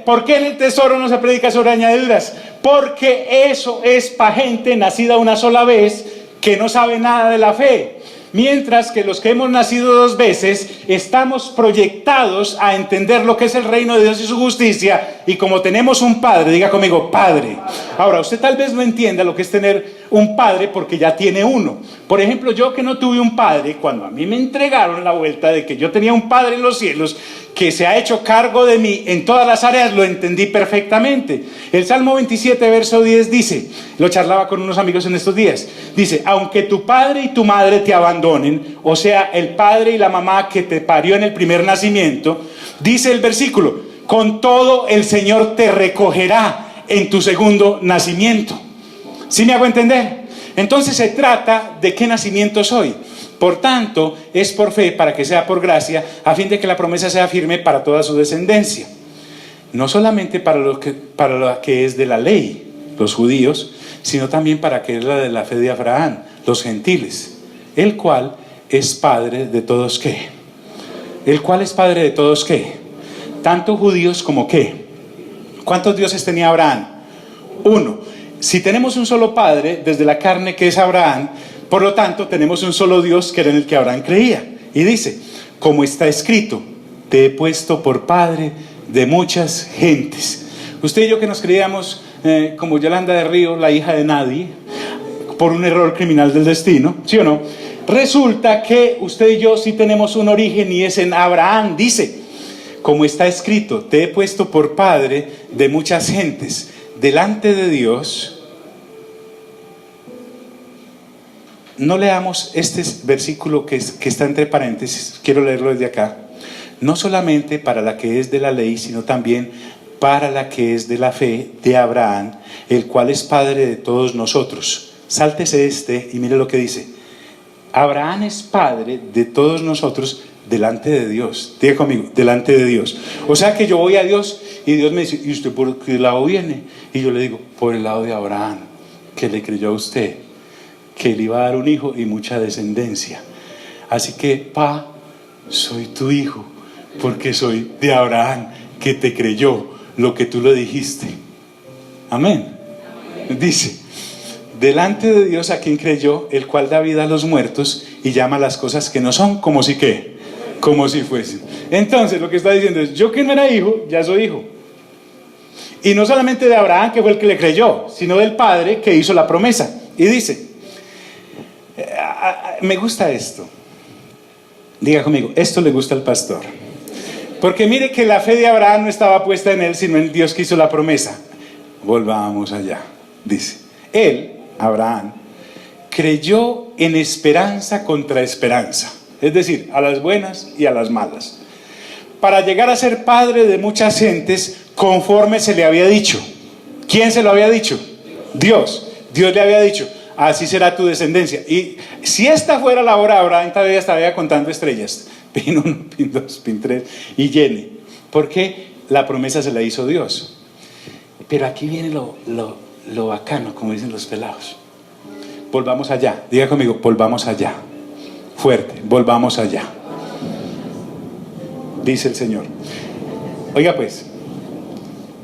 ¿Por qué en el tesoro no se predica sobre añadiduras? Porque eso es para gente nacida una sola vez que no sabe nada de la fe. Mientras que los que hemos nacido dos veces estamos proyectados a entender lo que es el reino de Dios y su justicia, y como tenemos un Padre, diga conmigo, Padre. Ahora, usted tal vez no entienda lo que es tener un padre porque ya tiene uno. Por ejemplo, yo que no tuve un padre, cuando a mí me entregaron la vuelta de que yo tenía un Padre en los cielos que se ha hecho cargo de mí en todas las áreas, lo entendí perfectamente. El Salmo 27, verso 10 dice, lo charlaba con unos amigos en estos días, dice, aunque tu padre y tu madre te abandonen, o sea, el padre y la mamá que te parió en el primer nacimiento, dice el versículo, con todo el Señor te recogerá en tu segundo nacimiento. ¿Sí me hago entender? Entonces se trata de qué nacimiento soy. Por tanto, es por fe para que sea por gracia, a fin de que la promesa sea firme para toda su descendencia. No solamente para lo que es de la ley, los judíos, sino también para que es la de la fe de Abraham, los gentiles, el cual es padre de todos ¿qué? El cual es padre de todos ¿qué? Tanto judíos como ¿qué? ¿Cuántos dioses tenía Abraham? Uno. Si tenemos un solo padre desde la carne que es Abraham, por lo tanto tenemos un solo Dios que era en el que Abraham creía. Y dice, como está escrito, te he puesto por padre de muchas gentes. Usted y yo que nos creíamos como Yolanda de Río, la hija de nadie, por un error criminal del destino, ¿sí o no? Resulta que usted y yo sí tenemos un origen y es en Abraham. Dice, como está escrito, te he puesto por padre de muchas gentes. Delante de Dios, no leamos este versículo que está entre paréntesis, quiero leerlo desde acá. No solamente para la que es de la ley, sino también para la que es de la fe de Abraham, el cual es padre de todos nosotros. Sáltese y mire lo que dice. Abraham es padre de todos nosotros delante de Dios. Diga conmigo, delante de Dios. O sea que yo voy a Dios y Dios me dice, ¿y usted por qué lado viene? Y yo le digo, por el lado de Abraham, que le creyó a usted que le iba a dar un hijo y mucha descendencia. Así que, pa, soy tu hijo, porque soy de Abraham, que te creyó lo que tú le dijiste. Amén. Dice, delante de Dios a quien creyó, el cual da vida a los muertos y llama las cosas que no son como si qué, como si fuesen. Entonces lo que está diciendo es, yo que no era hijo, ya soy hijo. Y no solamente de Abraham, que fue el que le creyó, sino del Padre que hizo la promesa. Y dice, me gusta esto. Diga conmigo, esto le gusta al pastor. Porque mire que la fe de Abraham no estaba puesta en él, sino en Dios que hizo la promesa. Volvamos allá. Dice, él, Abraham, creyó en esperanza contra esperanza. Es decir, a las buenas y a las malas. Para llegar a ser padre de muchas gentes, conforme se le había dicho. ¿Quién se lo había dicho? Dios. Dios le había dicho, así será tu descendencia. Y si esta fuera la hora, Abraham todavía estaría contando estrellas. Pin 1, pin 2, pin 3 y llene. Porque la promesa se la hizo Dios. Pero aquí viene lo bacano, como dicen los pelados. Volvamos allá. Diga conmigo, volvamos allá. Fuerte, volvamos allá. Dice el Señor. Oiga pues,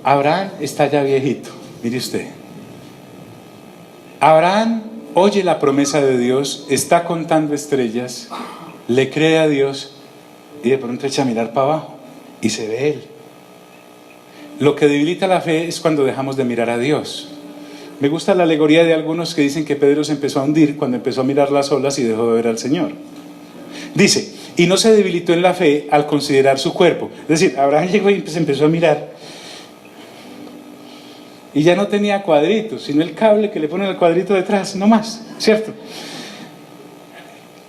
Abraham está ya viejito. Mire usted. Abraham oye la promesa de Dios, está contando estrellas, le cree a Dios y de pronto echa a mirar para abajo y se ve él. Lo que debilita la fe es cuando dejamos de mirar a Dios. Me gusta la alegoría de algunos que dicen que Pedro se empezó a hundir cuando empezó a mirar las olas y dejó de ver al Señor. Dice, y no se debilitó en la fe al considerar su cuerpo. Es decir, Abraham llegó y se empezó a mirar y ya no tenía cuadritos, sino el cable que le ponen al cuadrito detrás, no más, ¿cierto?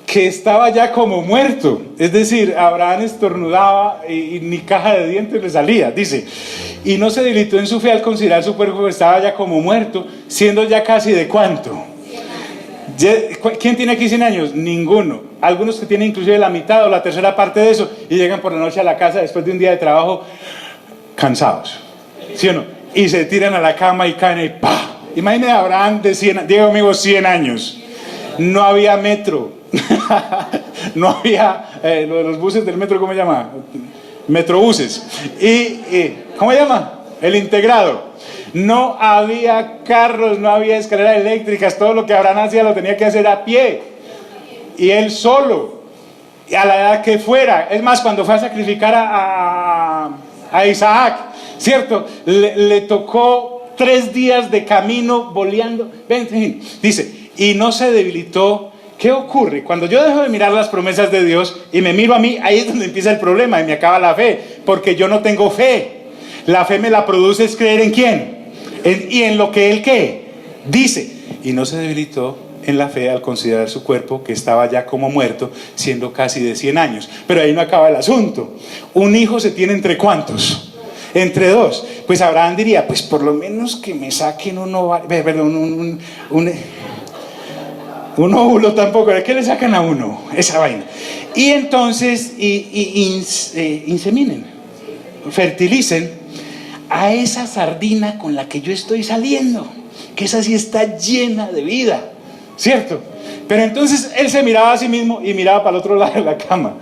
Que estaba ya como muerto. Es decir, Abraham estornudaba y ni caja de dientes le salía. Dice, y no se debilitó en su fe al considerar su cuerpo que estaba ya como muerto, siendo ya casi de ¿cuánto? ¿Quién tiene aquí 100 años? Ninguno. Algunos que tienen inclusive la mitad o la tercera parte de eso y llegan por la noche a la casa después de un día de trabajo cansados, ¿sí o no? Y se tiran a la cama y caen y ¡pah! Imagínate a Abraham de 100, digo amigo, 100 años. No había metro. No había lo de los buses del metro, ¿cómo se llama? Metrobuses. ¿Cómo se llama? El integrado. No había carros, no había escaleras eléctricas. Todo lo que Abraham hacía lo tenía que hacer a pie. Y él solo. Y a la edad que fuera. Es más, cuando fue a sacrificar a Isaac, ¿cierto? Le tocó 3 días de camino boleando. Ven, dice, y no se debilitó. ¿Qué ocurre? Cuando yo dejo de mirar las promesas de Dios y me miro a mí, ahí es donde empieza el problema y me acaba la fe, porque yo no tengo fe. La fe me la produce es creer en quién, y en lo que Él ¿qué? Dice. Y no se debilitó en la fe al considerar su cuerpo que estaba ya como muerto, siendo casi de 100 años. Pero ahí no acaba el asunto. Un hijo se tiene ¿entre cuántos? Entre 2. Pues Abraham diría, pues por lo menos que me saquen un óvulo tampoco, ¿de qué le sacan a uno? Esa vaina. Y entonces, inseminen, fertilicen a esa sardina con la que yo estoy saliendo, que esa sí está llena de vida, ¿cierto? Pero entonces él se miraba a sí mismo y miraba para el otro lado de la cama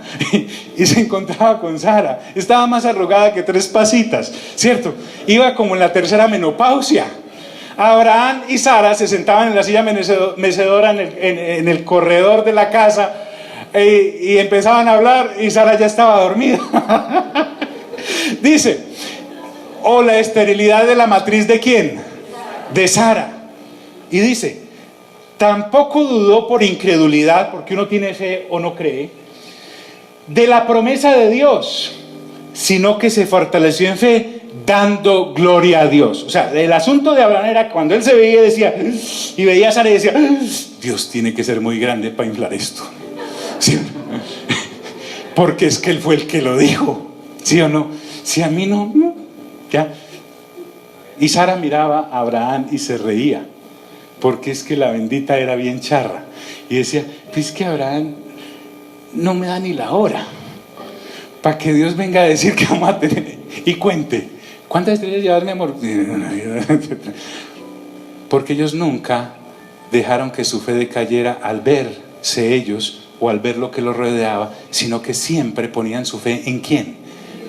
y se encontraba con Sara. Estaba más arrugada que 3 pasitas, ¿cierto? Iba como en la tercera menopausia. Abraham y Sara se sentaban en la silla mecedora en el corredor de la casa y empezaban a hablar y Sara ya estaba dormida. Dice, o la esterilidad de la matriz ¿de quién? De Sara. Y dice, tampoco dudó por incredulidad, porque uno tiene fe o no cree, de la promesa de Dios, sino que se fortaleció en fe, dando gloria a Dios. O sea, el asunto de Abraham era cuando él se veía y veía a Sara y decía, Dios tiene que ser muy grande para inflar esto, ¿sí o no? Porque es que él fue el que lo dijo, ¿sí o no? Si a mí no, ya. Y Sara miraba a Abraham y se reía, porque es que la bendita era bien charra y decía, pues que Abraham no me da ni la hora para que Dios venga a decir que vamos a tener y cuente. ¿Cuántas estrellas llevas, mi amor? Porque ellos nunca dejaron que su fe decayera al verse ellos o al ver lo que los rodeaba, sino que siempre ponían su fe ¿en quién?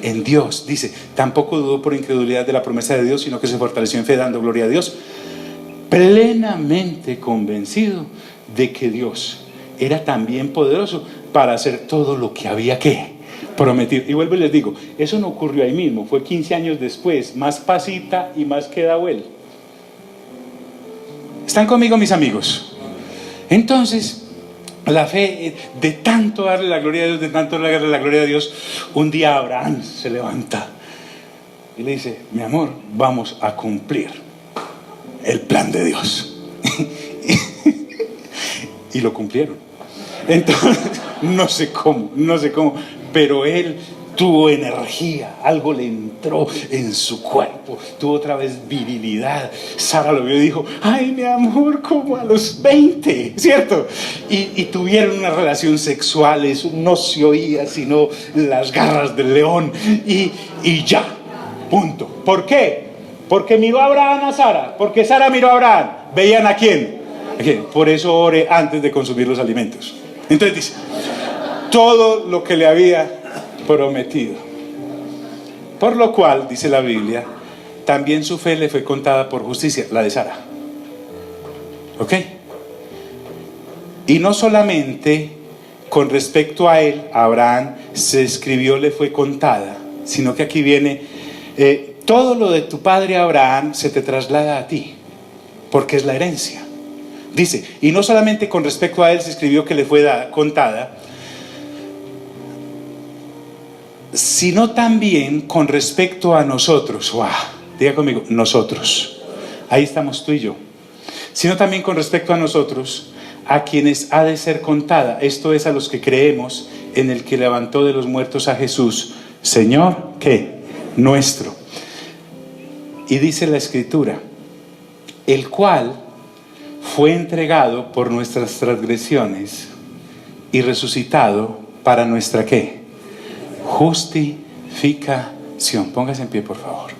En Dios. Dice, tampoco dudó por incredulidad de la promesa de Dios, sino que se fortaleció en fe dando gloria a Dios, plenamente convencido de que Dios era también poderoso para hacer todo lo que había que prometido. Y vuelvo y les digo, eso no ocurrió ahí mismo, fue 15 años después, más pasita y más quedahuel. ¿Están conmigo, mis amigos? Entonces, la fe, de tanto darle la gloria a Dios, de tanto darle la gloria a Dios, un día Abraham se levanta y le dice, mi amor, vamos a cumplir el plan de Dios. Y lo cumplieron. Entonces, no sé cómo, pero él tuvo energía, algo le entró en su cuerpo, tuvo otra vez virilidad. Sara lo vio y dijo, ay mi amor, como a los 20, ¿cierto? Y tuvieron una relación sexual, eso no se oía sino las garras del león y ya, punto. ¿Por qué? Porque miró a Abraham a Sara, porque Sara miró a Abraham. ¿Veían a quién? ¿A quién? Por eso oré antes de consumir los alimentos. Entonces dice, todo lo que le había prometido. Por lo cual, dice la Biblia, también su fe le fue contada por justicia, la de Sara. ¿Ok? Y no solamente con respecto a él, a Abraham, se escribió, le fue contada, sino que aquí viene, todo lo de tu padre Abraham se te traslada a ti, porque es la herencia. Dice, y no solamente con respecto a él se escribió que le fue contada, sino también con respecto a nosotros. ¡Wow! Diga conmigo, nosotros. Ahí estamos tú y yo. Sino también con respecto a nosotros, a quienes ha de ser contada. Esto es a los que creemos en el que levantó de los muertos a Jesús, Señor, ¿qué? Nuestro. Y dice la Escritura, el cual fue entregado por nuestras transgresiones y resucitado para nuestra ¿qué? Justificación. Póngase en pie, por favor.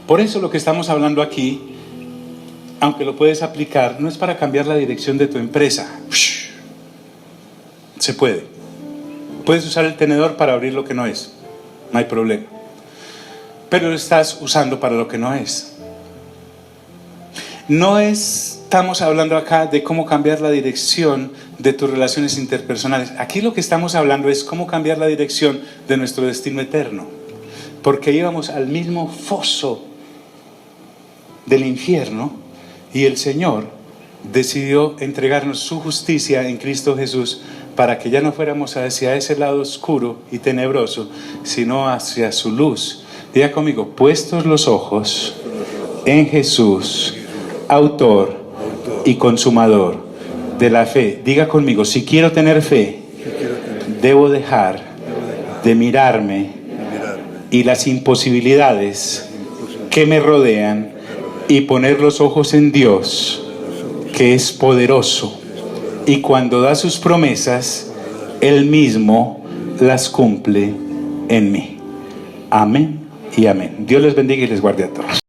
Por eso lo que estamos hablando aquí, aunque lo puedes aplicar, no es para cambiar la dirección de tu empresa. Se puede. Puedes usar el tenedor para abrir lo que no es. No hay problema. Pero lo estás usando para lo que no es. No estamos hablando acá de cómo cambiar la dirección de tus relaciones interpersonales. Aquí lo que estamos hablando es cómo cambiar la dirección de nuestro destino eterno. Porque íbamos al mismo foso del infierno y el Señor decidió entregarnos su justicia en Cristo Jesús para que ya no fuéramos hacia ese lado oscuro y tenebroso, sino hacia su luz. Diga conmigo, puestos los ojos en Jesús, autor y consumador de la fe. Diga conmigo, si quiero tener fe, debo dejar de mirarme y las imposibilidades que me rodean y poner los ojos en Dios, que es poderoso, y cuando da sus promesas, Él mismo las cumple en mí. Amén y amén. Dios les bendiga y les guarde a todos.